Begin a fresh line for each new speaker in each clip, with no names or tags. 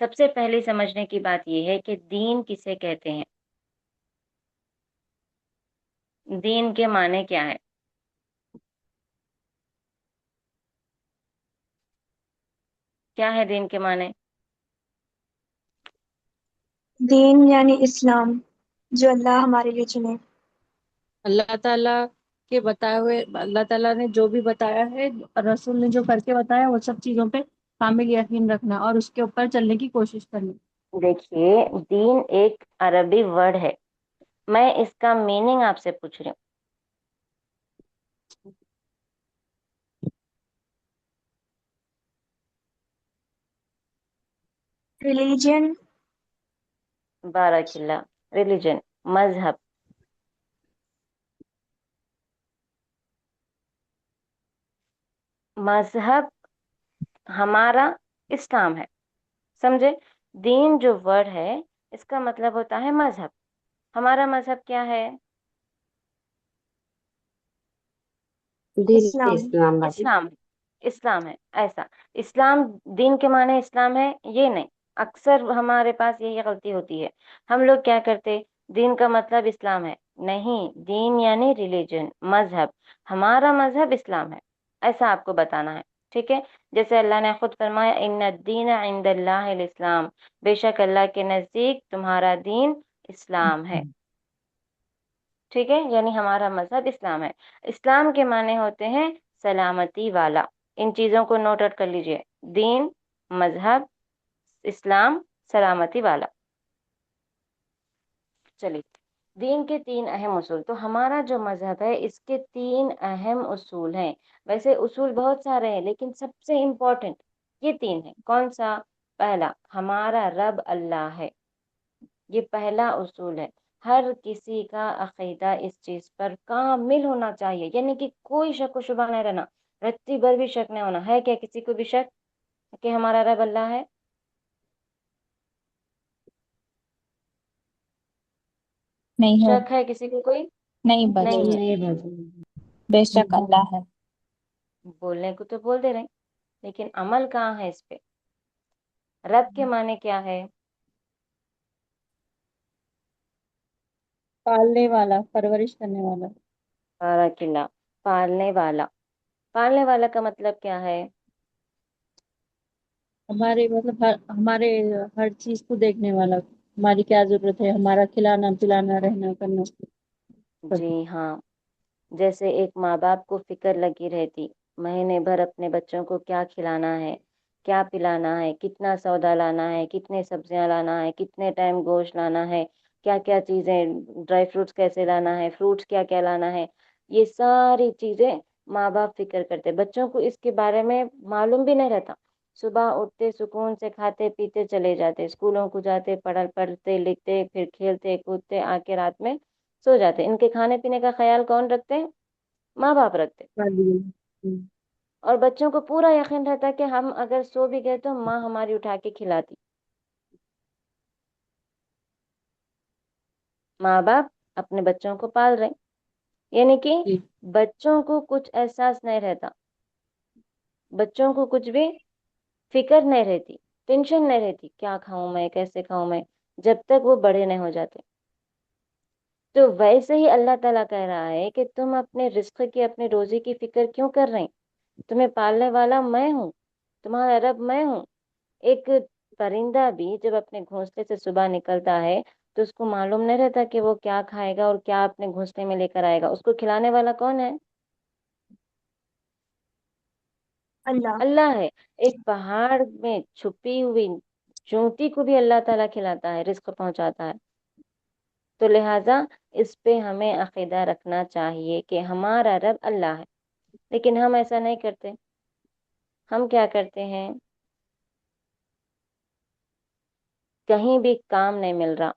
سب سے پہلے سمجھنے کی بات یہ ہے کہ دین کسے کہتے ہیں، دین کے معنی کیا ہے؟ کیا ہے دین کے معنی؟
دین یعنی اسلام، جو اللہ ہمارے لیے چنے۔
اللہ تعالیٰ کے بتائے ہوئے، اللہ تعالیٰ نے جو بھی بتایا ہے اور رسول نے جو کر کے بتایا، وہ سب چیزوں پہ کامل یقین رکھنا اور اس کے اوپر چلنے کی کوشش کرنی۔
دیکھیے، دین ایک عربی ورڈ ہے، میں اس کا میننگ آپ سے پوچھ رہی ہوں۔
ریلیجن،
بارک اللہ، ریلیجن، مذہب۔ مذہب ہمارا اسلام ہے، سمجھے؟ دین جو ورڈ ہے اس کا مطلب ہوتا ہے مذہب۔ ہمارا مذہب کیا ہے؟
دین
اسلام۔
اسلام باجی۔
اسلام، اسلام ہے ایسا۔ اسلام، دین کے معنی اسلام ہے یہ نہیں، اکثر ہمارے پاس یہی غلطی ہوتی ہے، ہم لوگ کیا کرتے، دین کا مطلب اسلام ہے، نہیں، دین یعنی ریلیجن، مذہب، ہمارا مذہب اسلام ہے، ایسا آپ کو بتانا ہے، ٹھیک ہے؟ جیسے اللہ نے خود فرمایا ان الدین عند اللہ الاسلام، بے شک اللہ کے نزدیک تمہارا دین اسلام ہے، ٹھیک ہے؟ یعنی ہمارا مذہب اسلام ہے۔ اسلام کے معنی ہوتے ہیں سلامتی والا، ان چیزوں کو نوٹ آؤٹ کر لیجئے، دین، مذہب، اسلام، سلامتی والا۔ چلیے، دین کے تین اہم اصول، تو ہمارا جو مذہب ہے اس کے تین اہم اصول ہیں، ویسے اصول بہت سارے ہیں لیکن سب سے امپورٹنٹ یہ تین ہیں۔ کون سا؟ پہلا، ہمارا رب اللہ ہے، یہ پہلا اصول ہے، ہر کسی کا عقیدہ اس چیز پر کامل ہونا چاہیے، یعنی کہ کوئی شک و شبہ نہیں رہنا، رتی بھر بھی شک نہیں ہونا ہے، کیا کسی کو بھی شک کہ ہمارا رب اللہ ہے؟
نہیں ہے،
شک ہے کسی کو کوئی؟
نہیں بچی،
نہیں ہے،
نہیں باجی۔
بے شک اللہ ہے۔
بولنے کو تو بول دے رہے ہیں لیکن عمل کہاں ہے اس پہ؟ رب کے معنی کیا ہے؟
پالنے والا، پرورش کرنے والا۔
بارک اللہ، پالنے والا، پالنے والا کا مطلب کیا ہے؟
ہمارے مطلب ہمارے ہر چیز کو دیکھنے والا، ہماری کیا ضرورت ہے، ہمارا کھلانا پلانا رہنا کرنا سب۔
جی ہاں، جیسے ایک ماں باپ کو فکر لگی رہتی مہینے بھر اپنے بچوں کو کیا کھلانا ہے، کیا پلانا ہے، کتنا سودا لانا ہے، کتنے سبزیاں لانا ہے، کتنے ٹائم گوشت لانا ہے، کیا کیا چیزیں، ڈرائی فروٹس کیسے لانا ہے، فروٹس کیا کیا لانا ہے، یہ ساری چیزیں ماں باپ فکر کرتے، بچوں کو اس کے بارے میں معلوم بھی نہیں رہتا، صبح اٹھتے سکون سے کھاتے پیتے چلے جاتے، اسکولوں کو جاتے، پڑھتے لکھتے، پھر کھیلتے کودتے، آ کے رات میں سو جاتے، ان کے کھانے پینے کا خیال کون رکھتے ہیں؟ ماں باپ رکھتے، اور بچوں کو پورا یقین رہتا کہ ہم اگر سو بھی گئے تو ماں ہماری اٹھا کے کھلاتی۔ ماں باپ اپنے بچوں کو پال رہے، یعنی کہ
جی
بچوں کو کچھ احساس نہیں رہتا، بچوں کو کچھ بھی فکر نہیں رہتی، ٹینشن نہیں رہتی کیا کھاؤں میں، کیسے کھاؤں میں، جب تک وہ بڑے نہیں ہو جاتے۔ تو ویسے ہی اللہ تعالیٰ کہہ رہا ہے کہ تم اپنے رزق کی، اپنے روزی کی فکر کیوں کر رہے ہیں؟ تمہیں پالنے والا میں ہوں، تمہارا رب میں ہوں۔ ایک پرندہ بھی جب اپنے گھونسلے سے صبح نکلتا ہے تو اس کو معلوم نہیں رہتا کہ وہ کیا کھائے گا اور کیا اپنے گھونسلے میں لے کر آئے گا، اس کو کھلانے والا کون ہے؟
اللہ۔
اللہ ہے۔ ایک پہاڑ میں چھپی ہوئی چونٹی کو بھی اللہ تعالیٰ کھلاتا ہے، رزق پہنچاتا ہے، تو لہٰذا اس پہ ہمیں عقیدہ رکھنا چاہیے کہ ہمارا رب اللہ ہے، لیکن ہم ایسا نہیں کرتے، ہم کیا کرتے ہیں، کہیں بھی کام نہیں مل رہا،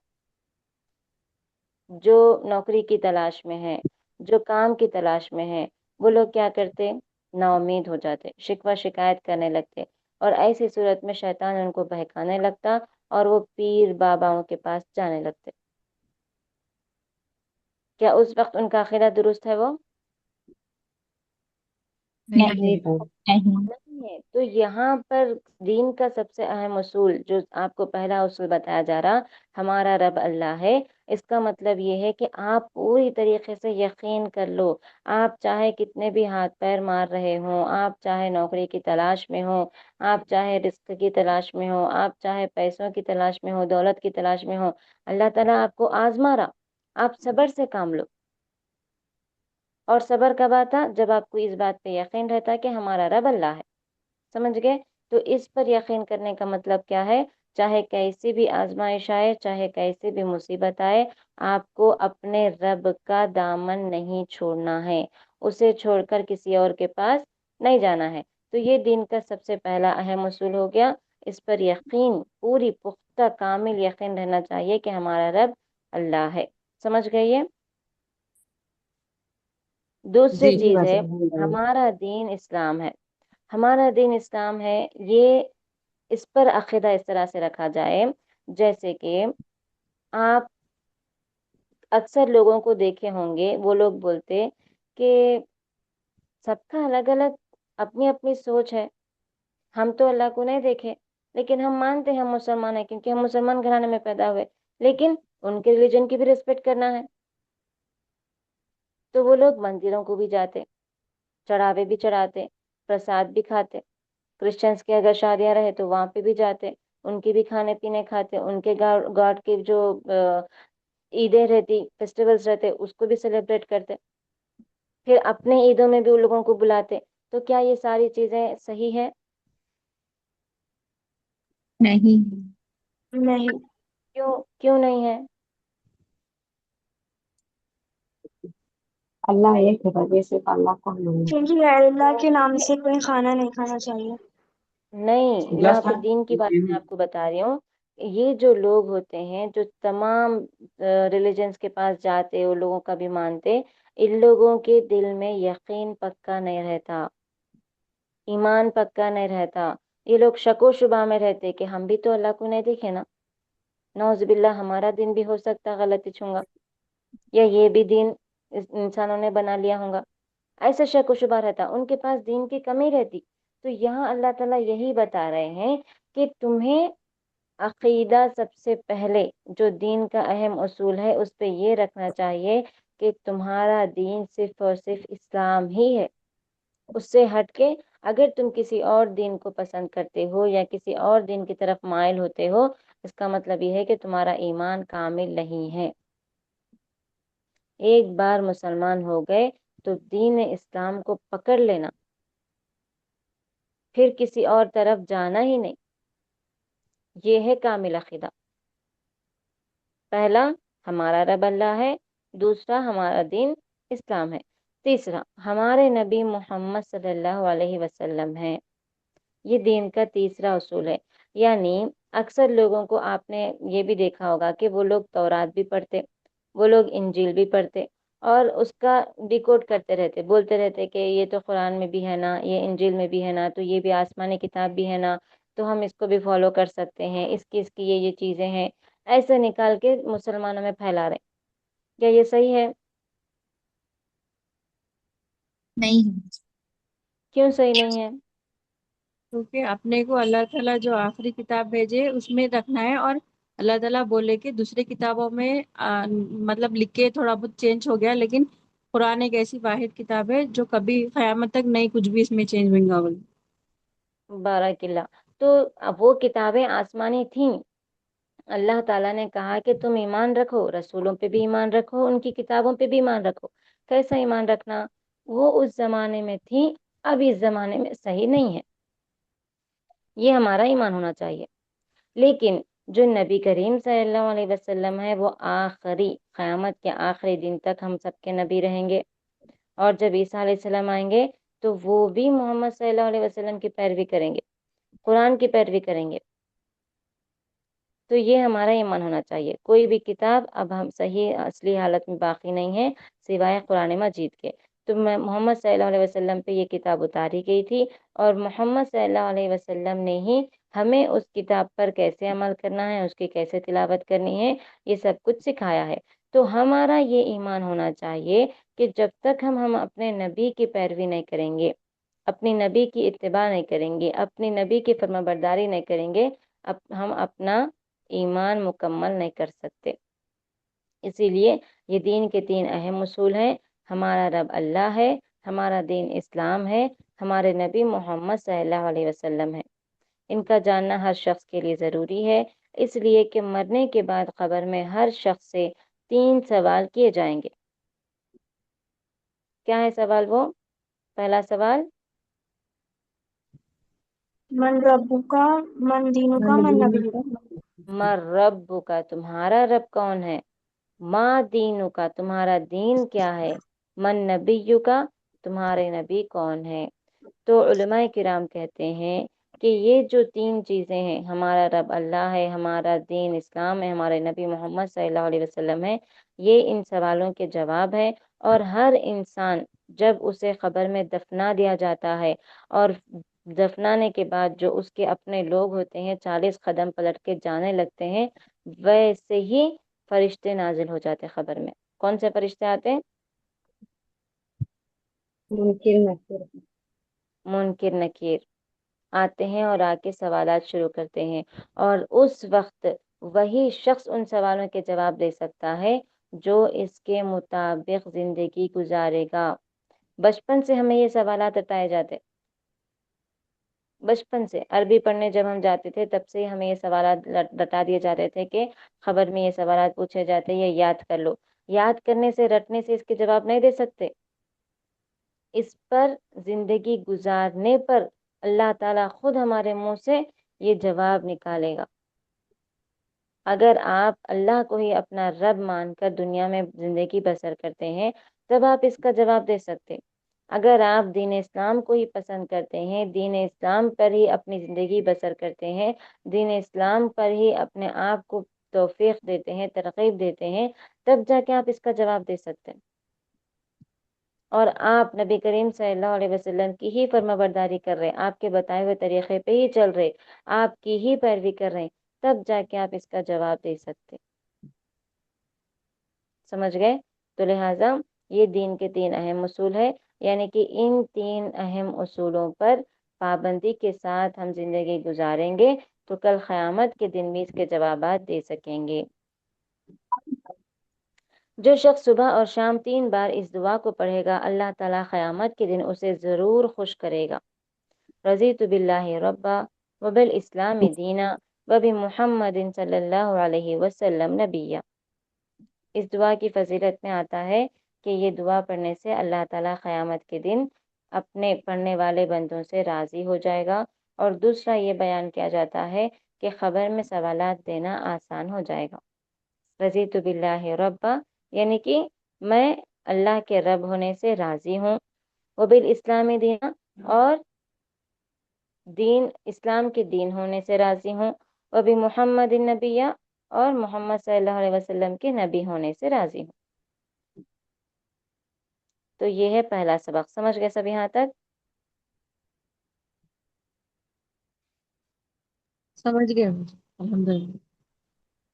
جو نوکری کی تلاش میں ہے، جو کام کی تلاش میں ہے، وہ لوگ کیا کرتے، نا امید ہو جاتے، شکوہ شکایت کرنے لگتے، اور ایسی صورت میں شیطان ان کو بہکانے لگتا اور وہ پیر باباؤں کے پاس جانے لگتے۔ کیا اس وقت ان کا عقیدہ درست ہے؟ وہ
نہیں،
نہیں باجی۔
نہیں،
ہے۔ تو یہاں پر دین کا سب سے اہم اصول جو آپ کو پہلا اصول بتایا جا رہا، ہمارا رب اللہ ہے، اس کا مطلب یہ ہے کہ آپ پوری طریقے سے یقین کر لو۔ آپ چاہے کتنے بھی ہاتھ پیر مار رہے ہوں، آپ چاہے نوکری کی تلاش میں ہوں، آپ چاہے رزق کی تلاش میں ہوں، آپ چاہے پیسوں کی تلاش میں ہوں، دولت کی تلاش میں ہوں، اللہ تعالیٰ آپ کو آزما رہا، آپ صبر سے کام لو۔ اور صبر کب آتا؟ جب آپ کو اس بات پہ یقین رہتا کہ ہمارا رب اللہ ہے۔ سمجھ گئے؟ تو اس پر یقین کرنے کا مطلب کیا ہے؟ چاہے کیسی بھی آزمائش آئے، چاہے کیسی بھی مصیبت آئے، آپ کو اپنے رب کا دامن نہیں چھوڑنا ہے، اسے چھوڑ کر کسی اور کے پاس نہیں جانا ہے۔ تو یہ دین کا سب سے پہلا اہم اصول ہو گیا، اس پر یقین، پوری پختہ کامل یقین رہنا چاہیے کہ ہمارا رب اللہ ہے۔ سمجھ گئے یہ؟ دوسری
جی
چیز
بس
ہے
الحمد للہ۔
ہمارا دین اسلام ہے۔ ہمارا دین اسلام ہے، یہ اس پر عقیدہ اس طرح سے رکھا جائے جیسے کہ آپ اکثر لوگوں کو دیکھے ہوں گے، وہ لوگ بولتے کہ سب کا الگ الگ اپنی اپنی سوچ ہے، ہم تو اللہ کو نہیں دیکھے لیکن ہم مانتے ہیں ہم مسلمان ہیں کیونکہ ہم مسلمان گھرانے میں پیدا ہوئے، لیکن ان کے ریلیجن کی بھی ریسپیکٹ کرنا ہے۔ تو وہ لوگ مندروں کو بھی جاتے، چڑھاوے بھی چڑھاتے، پرساد بھی کھاتے، کرسچنس کی اگر شادیاں رہے تو وہاں پہ بھی جاتے، ان کے بھی کھانے پینے کھاتے، ان کے گاڈ کے جو عیدیں رہتی، فیسٹیولز رہتے، اس کو بھی سیلیبریٹ کرتے، پھر اپنے عیدوں میں بھی ان لوگوں کو بلاتے۔ تو کیا یہ ساری چیزیں صحیح ہے؟
نہیں،
نہیں،
کیوں نہیں ہے؟
اللہ ایک ہے، وجہ سے اللہ کو نہیں
کیونکہ غیر اللہ کے نام سے کوئی کھانا نہیں کھانا چاہیے۔
نہیں، یہاں پہ دین کی بات میں آپ کو بتا رہی ہوں۔ یہ جو لوگ ہوتے ہیں جو تمام ریلیجنس کے پاس جاتے، وہ لوگوں کا بھی مانتے، ان لوگوں کے دل میں یقین پکا نہیں رہتا، ایمان پکا نہیں رہتا، یہ لوگ شک و شبہ میں رہتے کہ ہم بھی تو اللہ کو نہیں دیکھے نا، نعوذ باللہ ہمارا دین بھی ہو سکتا غلطی چھونگا، یا یہ بھی دین انسانوں نے بنا لیا ہوگا، ایسا شک و شبہ رہتا، ان کے پاس دین کی کمی رہتی۔ تو یہاں اللہ تعالیٰ یہی بتا رہے ہیں کہ تمہیں عقیدہ سب سے پہلے جو دین کا اہم اصول ہے اس پہ یہ رکھنا چاہیے کہ تمہارا دین صرف اور صرف اسلام ہی ہے، اس سے ہٹ کے اگر تم کسی اور دین کو پسند کرتے ہو یا کسی اور دین کی طرف مائل ہوتے ہو، اس کا مطلب یہ ہے کہ تمہارا ایمان کامل نہیں ہے۔ ایک بار مسلمان ہو گئے تو دین اسلام کو پکڑ لینا، پھر کسی اور طرف جانا ہی نہیں، یہ ہے کامل عقیدہ۔ پہلا ہمارا رب اللہ ہے، دوسرا ہمارا دین اسلام ہے، تیسرا ہمارے نبی محمد صلی اللہ علیہ وسلم ہے۔ یہ دین کا تیسرا اصول ہے۔ یعنی اکثر لوگوں کو آپ نے یہ بھی دیکھا ہوگا کہ وہ لوگ تورات بھی پڑھتے، وہ لوگ انجیل بھی پڑھتے اور اس کا ڈیکوڈ کرتے رہتے، بولتے رہتے کہ یہ تو قرآن میں بھی ہے نا، یہ انجیل میں بھی ہے نا، تو یہ بھی آسمانی کتاب بھی ہے نا، تو ہم اس کو بھی فالو کر سکتے ہیں، اس کی یہ چیزیں ہیں، ایسے نکال کے مسلمانوں میں پھیلا رہے۔ کیا یہ صحیح ہے؟
نہیں،
کیوں صحیح نہیں ہے؟
کیونکہ اپنے کو اللہ تعالیٰ جو آخری کتاب بھیجے اس میں رکھنا ہے، اور اللہ تعالیٰ بولے کہ دوسری کتابوں میں مطلب لکھ کے تھوڑا بہت چینج ہو گیا، لیکن قرآن ایک ایسی واحد کتاب ہے جو کبھی قیامت تک نہیں کچھ بھی اس میں چینج ہوئیں گا۔
بارک اللہ۔ تو اب وہ کتابیں آسمانی تھیں، اللہ تعالیٰ نے کہا کہ تم ایمان رکھو، رسولوں پہ بھی ایمان رکھو، ان کی کتابوں پہ بھی ایمان رکھو۔ کیسا ایمان رکھنا؟ وہ اس زمانے میں تھی، اب اس زمانے میں صحیح نہیں ہے، یہ ہمارا ایمان ہونا چاہیے۔ لیکن جو نبی کریم صلی اللہ علیہ وسلم ہے وہ آخری، قیامت کے آخری دن تک ہم سب کے نبی رہیں گے، اور جب عیسیٰ علیہ السلام آئیں گے تو وہ بھی محمد صلی اللہ علیہ وسلم کی پیروی کریں گے، قرآن کی پیروی کریں گے۔ تو یہ ہمارا ایمان ہونا چاہیے۔ کوئی بھی کتاب اب ہم صحیح اصلی حالت میں باقی نہیں ہے سوائے قرآن مجید کے۔ تو محمد صلی اللہ علیہ وسلم پہ یہ کتاب اتاری گئی تھی، اور محمد صلی اللہ علیہ وسلم نے ہی ہمیں اس کتاب پر کیسے عمل کرنا ہے، اس کی کیسے تلاوت کرنی ہے، یہ سب کچھ سکھایا ہے۔ تو ہمارا یہ ایمان ہونا چاہیے کہ جب تک ہم اپنے نبی کی پیروی نہیں کریں گے، اپنی نبی کی اتباع نہیں کریں گے، اپنی نبی کی فرما برداری نہیں کریں گے، ہم اپنا ایمان مکمل نہیں کر سکتے۔ اسی لیے یہ دین کے تین اہم اصول ہیں۔ ہمارا رب اللہ ہے، ہمارا دین اسلام ہے، ہمارے نبی محمد صلی اللہ علیہ وسلم ہے۔ ان کا جاننا ہر شخص کے لیے ضروری ہے، اس لیے کہ مرنے کے بعد قبر میں ہر شخص سے 3 سوال کیے جائیں گے۔ کیا ہے سوال وہ؟ پہلا سوال
من ربک، من دینک، من نبیک۔
مر رب کا، تمہارا رب کون ہے؟ ماں دینو کا، تمہارا دین کیا ہے؟ من نبیو کا، تمہارے نبی کون ہے؟ تو علماء کرام کہتے ہیں کہ یہ جو 3 چیزیں ہیں، ہمارا رب اللہ ہے، ہمارا دین اسلام ہے، ہمارے نبی محمد صلی اللہ علیہ وسلم ہے، یہ ان سوالوں کے جواب ہے۔ اور ہر انسان جب اسے قبر میں دفنا دیا جاتا ہے اور دفنانے کے بعد جو اس کے اپنے لوگ ہوتے ہیں 40 قدم پلٹ کے جانے لگتے ہیں، ویسے ہی فرشتے نازل ہو جاتے قبر میں۔ کون سے فرشتے آتے ہیں؟
ممکن نکیر۔
منکر نکیر آتے ہیں اور آ کے سوالات شروع کرتے ہیں، اور اس وقت وہی شخص ان سوالوں کے جواب دے سکتا ہے جو اس کے مطابق زندگی گزارے گا۔ بچپن سے ہمیں یہ سوالات بتائے جاتے، بچپن سے عربی پڑھنے جب ہم جاتے تھے تب سے ہمیں یہ سوالات بتا دیے جاتے تھے کہ خبر میں یہ سوالات پوچھے جاتے ہیں، یہ یاد کر لو۔ یاد کرنے سے، رٹنے سے اس کے جواب نہیں دے سکتے، اس پر زندگی گزارنے پر اللہ تعالیٰ خود ہمارے منہ سے یہ جواب نکالے گا۔ اگر آپ اللہ کو ہی اپنا رب مان کر دنیا میں زندگی بسر کرتے ہیں تب آپ اس کا جواب دے سکتے۔ اگر آپ دین اسلام کو ہی پسند کرتے ہیں، دین اسلام پر ہی اپنی زندگی بسر کرتے ہیں، دین اسلام پر ہی اپنے آپ کو توفیق دیتے ہیں، ترغیب دیتے ہیں، تب جا کے آپ اس کا جواب دے سکتے ہیں۔ اور آپ نبی کریم صلی اللہ علیہ وسلم کی ہی فرما برداری کر رہے، آپ کے بتائے ہوئے طریقے پہ ہی چل رہے، آپ کی ہی پیروی کر رہے، تب جا کے آپ اس کا جواب دے سکتے۔ سمجھ گئے؟ تو لہٰذا یہ دین کے 3 اہم اصول ہے، یعنی کہ ان 3 اہم اصولوں پر پابندی کے ساتھ ہم زندگی گزاریں گے تو کل قیامت کے دن بھی اس کے جوابات دے سکیں گے۔ جو شخص صبح اور شام 3 بار اس دعا کو پڑھے گا، اللہ تعالیٰ قیامت کے دن اسے ضرور خوش کرے گا۔ رضیت باللہ ربا وبالاسلام دینا وبمحمد صلی اللہ علیہ وسلم نبیہ۔ اس دعا کی فضیلت میں آتا ہے کہ یہ دعا پڑھنے سے اللہ تعالیٰ قیامت کے دن اپنے پڑھنے والے بندوں سے راضی ہو جائے گا، اور دوسرا یہ بیان کیا جاتا ہے کہ خبر میں سوالات دینا آسان ہو جائے گا۔ رضیت باللہ ربا یعنی کہ میں اللہ کے رب ہونے سے راضی ہوں، وبالاسلام دینا اور دین اسلام کے دین ہونے سے راضی ہوں، وبمحمد النبیہ اور محمد صلی اللہ علیہ وسلم کے نبی ہونے سے راضی ہوں۔ تو یہ ہے پہلا سبق، سمجھ گئے سب یہاں تک؟
سمجھ گئے الحمدللہ۔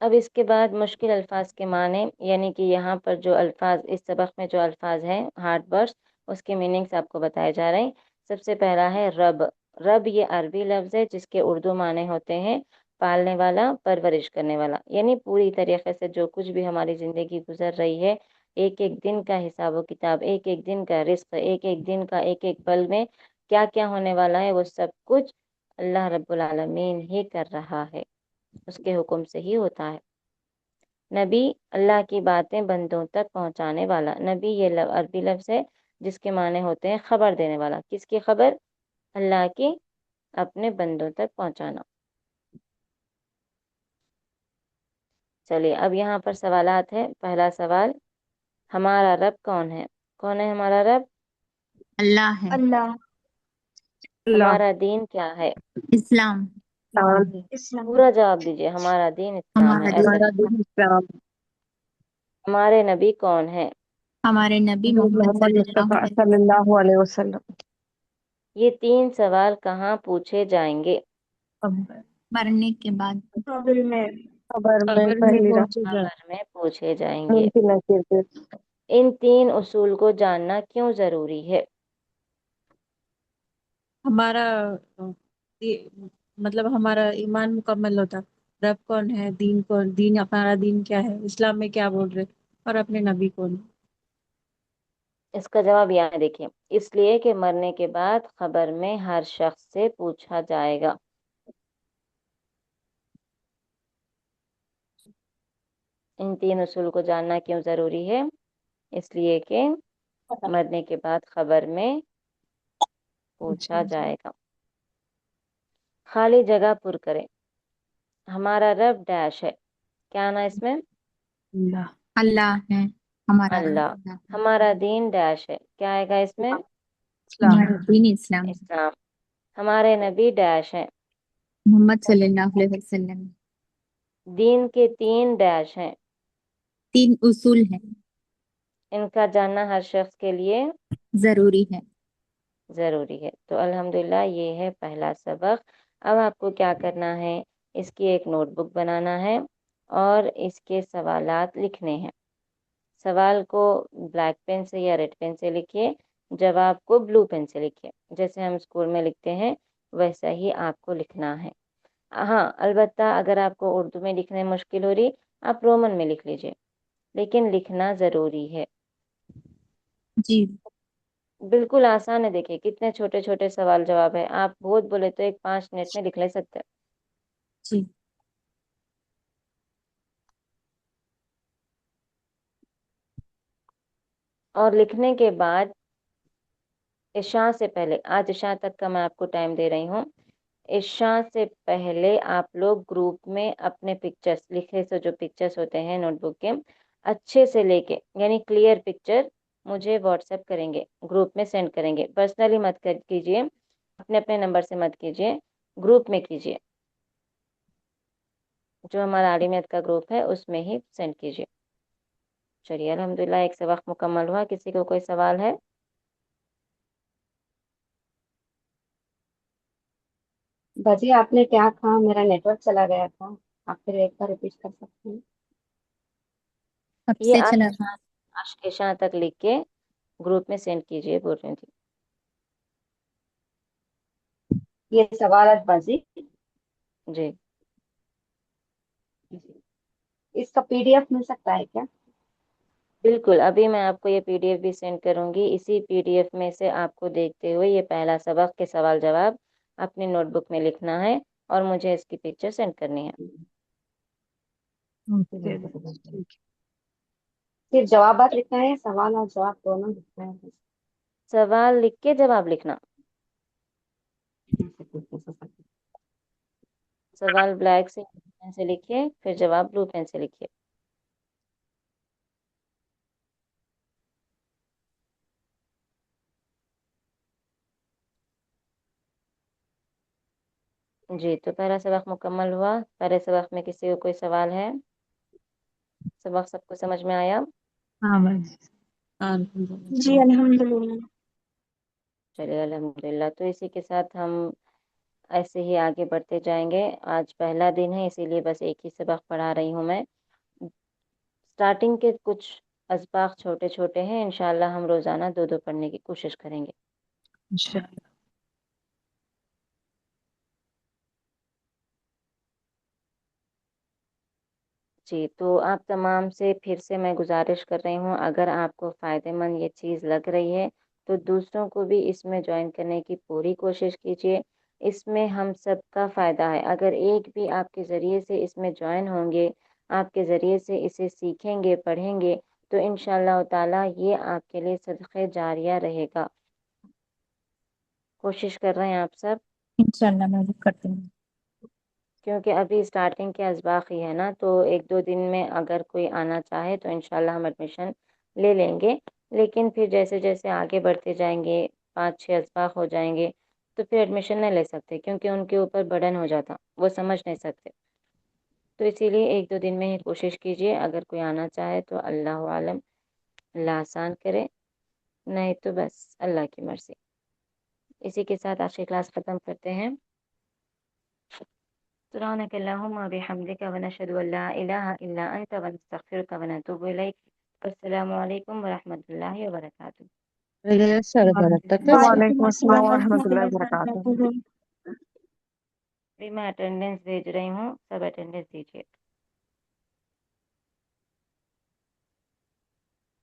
اب اس کے بعد مشکل الفاظ کے معنی، یعنی کہ یہاں پر جو الفاظ اس سبق میں جو الفاظ ہیں ہارڈ ورڈز، اس کے میننگز آپ کو بتائے جا رہے ہیں۔ سب سے پہلا ہے رب۔ رب یہ عربی لفظ ہے جس کے اردو معنی ہوتے ہیں پالنے والا، پرورش کرنے والا، یعنی پوری طریقے سے جو کچھ بھی ہماری زندگی گزر رہی ہے، ایک ایک دن کا حساب و کتاب، ایک ایک دن کا رزق، ایک ایک دن کا ایک ایک پل میں کیا کیا ہونے والا ہے، وہ سب کچھ اللہ رب العالمین ہی کر رہا ہے، اس کے حکم سے ہی ہوتا ہے۔ نبی اللہ کی باتیں بندوں تک پہنچانے والا۔ نبی یہ عربی لفظ ہے جس کے معنی ہوتے ہیں خبر دینے والا۔ کس کی خبر؟ اللہ کی، اپنے بندوں تک پہنچانا۔ چلیے اب یہاں پر سوالات ہیں۔ پہلا سوال، ہمارا رب کون ہے؟ کون ہے ہمارا رب؟
اللہ ہے۔
اللہ،
ہمارا دین کیا ہے؟
اسلام۔
اسلام،
پورا جواب دیجیے۔ ہمارا دین اسلام ہے،
ہمارا
ایسا
دین
نہیں۔
اسلام۔
ہمارے نبی کون ہے؟
ہمارے نبی محمد
محمد
صلی اللہ
مصطفیٰ
علیہ
صلی اللہ علیہ وسلم۔
یہ 3 سوال کہاں پوچھے جائیں گے؟
وسلم، مرنے کے بعد۔
قبر میں،
خبر میں
قبر میں
پہلی
پہنچے گا۔
خبر میں پوچھے جائیں گے۔
ممکن نکیر کے
ان 3 اصول کو جاننا کیوں ضروری ہے؟
ہمارا مطلب ہمارا ایمان مکمل ہوتا، رب کون ہے، دین کون، دین ہمارا دین کیا ہے، اسلام میں کیا بول رہے، اور اپنے نبی کون ہے۔
اس کا جواب یہاں دیکھیں، اس لیے کہ مرنے کے بعد قبر میں ہر شخص سے پوچھا جائے گا۔ ان تین اصول کو جاننا کیوں ضروری ہے؟ اس لیے کہ مرنے کے بعد قبر میں پوچھا جائے گا۔ خالی جگہ پر کریں۔ ہمارا رب ڈیش ہے، کیا نا اس میں؟
اللہ
اللہ ہے، ہمارا رب
اللہ۔
اللہ ہے،
ہمارا دین ڈیش ہے، کیا آئے گا اس میں؟
اسلام
ہمارا دین اسلام ہے،
اسلام۔ ہمارے نبی ڈیش ہیں،
محمد صلی اللہ علیہ وسلم۔
دین کے تین ڈیش ہیں،
تین اصول ہیں،
ان کا جاننا ہر شخص کے لیے
ضروری ہے۔
ضروری ہے۔ تو الحمدللہ یہ ہے پہلا سبق۔ اب آپ کو کیا کرنا ہے، اس کی ایک نوٹ بک بنانا ہے اور اس کے سوالات لکھنے ہیں۔ سوال کو بلیک پین سے یا ریڈ پین سے لکھیے، جواب کو بلو پین سے لکھیے، جیسے ہم اسکول میں لکھتے ہیں ویسا ہی آپ کو لکھنا ہے۔ ہاں البتہ اگر آپ کو اردو میں لکھنے میں مشکل ہو رہی، آپ رومن میں لکھ لیجئے، لیکن لکھنا ضروری ہے۔
جی
بالکل آسان ہے، دیکھیں کتنے چھوٹے چھوٹے سوال جواب ہے، آپ بہت بولے تو ایک 5 منٹ میں لکھ لے سکتے ہیں۔
جی
اور لکھنے کے بعد عشاء سے پہلے، آج عشاء تک کا میں آپ کو ٹائم دے رہی ہوں، عشاء سے پہلے آپ لوگ گروپ میں اپنے پکچرز لکھے سے جو پکچرز ہوتے ہیں نوٹ بک کے اچھے سے لے کے، یعنی کلیئر پکچر مجھے واٹس ایپ کریں گے، گروپ میں سینڈ کریں گے، پرسنلی مت کیجیے، اپنے اپنے نمبر سے مت کیجیے، گروپ میں کیجیے، جو ہمارا عالمیت کا گروپ ہے اس میں ہی سینڈ کیجیے۔ چلیے الحمدللہ ایک سبق مکمل ہوا۔ کسی کو کوئی سوال ہے؟
باجی آپ نے کیا کہا؟ میرا نیٹ ورک چلا گیا تھا، آپ پھر ایک بار ریپیٹ کر سکتے ہیں؟
کب
یہ
سے چلا
آج عشاء تک لکھ کے گروپ میں سینڈ کیجیے، بول رہی تھی۔
یہ سوالات باجی
جی
اس کا پی ڈی ایف مل سکتا ہے کیا؟
بالکل، ابھی میں آپ کو یہ پی ڈی ایف بھی سینڈ کروں گی، اسی پی ڈی ایف میں سے آپ کو دیکھتے ہوئے یہ پہلا سبق کے سوال جواب اپنی نوٹ بک میں لکھنا ہے اور مجھے اس کی پکچر سینڈ کرنی ہے۔
صرف جوابات لکھنا ہے، سوال اور جواب دونوں لکھنا ہے؟
سوال لکھ کے جواب لکھنا، سوال بلیک سے پین سے لکھیے، پھر جواب بلو پین سے لکھیے۔ جی تو پہلا سبق مکمل ہوا۔ پہلے سبق میں کسی کو کوئی سوال ہے؟ سبق سب کو سمجھ میں آیا؟
ہاں بس
جی الحمدللہ۔
چلیے الحمدللہ، تو اسی کے ساتھ ہم ایسے ہی آگے بڑھتے جائیں گے۔ آج پہلا دن ہے اسی لیے بس ایک ہی سبق پڑھا رہی ہوں میں۔ سٹارٹنگ کے کچھ اسباق چھوٹے چھوٹے ہیں، انشاءاللہ ہم روزانہ 2 پڑھنے کی کوشش کریں گے۔
انشاءاللہ۔
جی تو آپ تمام سے پھر سے میں گزارش کر رہی ہوں، اگر آپ کو فائدہ مند یہ چیز لگ رہی ہے تو دوسروں کو بھی اس میں جوائن کرنے کی پوری کوشش کیجیے۔ اس میں ہم سب کا فائدہ ہے، اگر ایک بھی آپ کے ذریعے سے اس میں جوائن ہوں گے، آپ کے ذریعے سے اسے سیکھیں گے، پڑھیں گے، تو انشاءاللہ تعالی یہ آپ کے لیے صدقہ جاریہ رہے گا۔ کوشش کر رہے ہیں آپ سب؟
انشاءاللہ میں بھی کرتی ہوں۔
کیونکہ ابھی سٹارٹنگ کے اسباق ہی ہے نا، تو 1-2 دن میں اگر کوئی آنا چاہے تو انشاءاللہ ہم ایڈمیشن لے لیں گے، لیکن پھر جیسے جیسے آگے بڑھتے جائیں گے، 5-6 اسباق ہو جائیں گے تو پھر ایڈمیشن نہیں لے سکتے، کیونکہ ان کے اوپر برڈن ہو جاتا، وہ سمجھ نہیں سکتے۔ تو اسی لیے 1-2 دن میں ہی کوشش کیجیے، اگر کوئی آنا چاہے تو اللہ عالم، اللہ آسان کرے، نہیں تو بس اللہ کی مرضی۔ اسی کے ساتھ آج کی کلاس ختم کرتے ہیں۔ سبحانك اللهم وبحمدك ونشهد أن لا إله إلا أنت ونستغفرك ونتوب إليك۔ السلام علیکم ورحمۃ اللہ وبرکاتہ۔
وعلیکم السلام ورحمۃ اللہ وبرکاتہ۔
وبرکاتہ۔
بھی میں اٹینڈنس بھیج رہی ہوں، سب اٹینڈنس دیجیے۔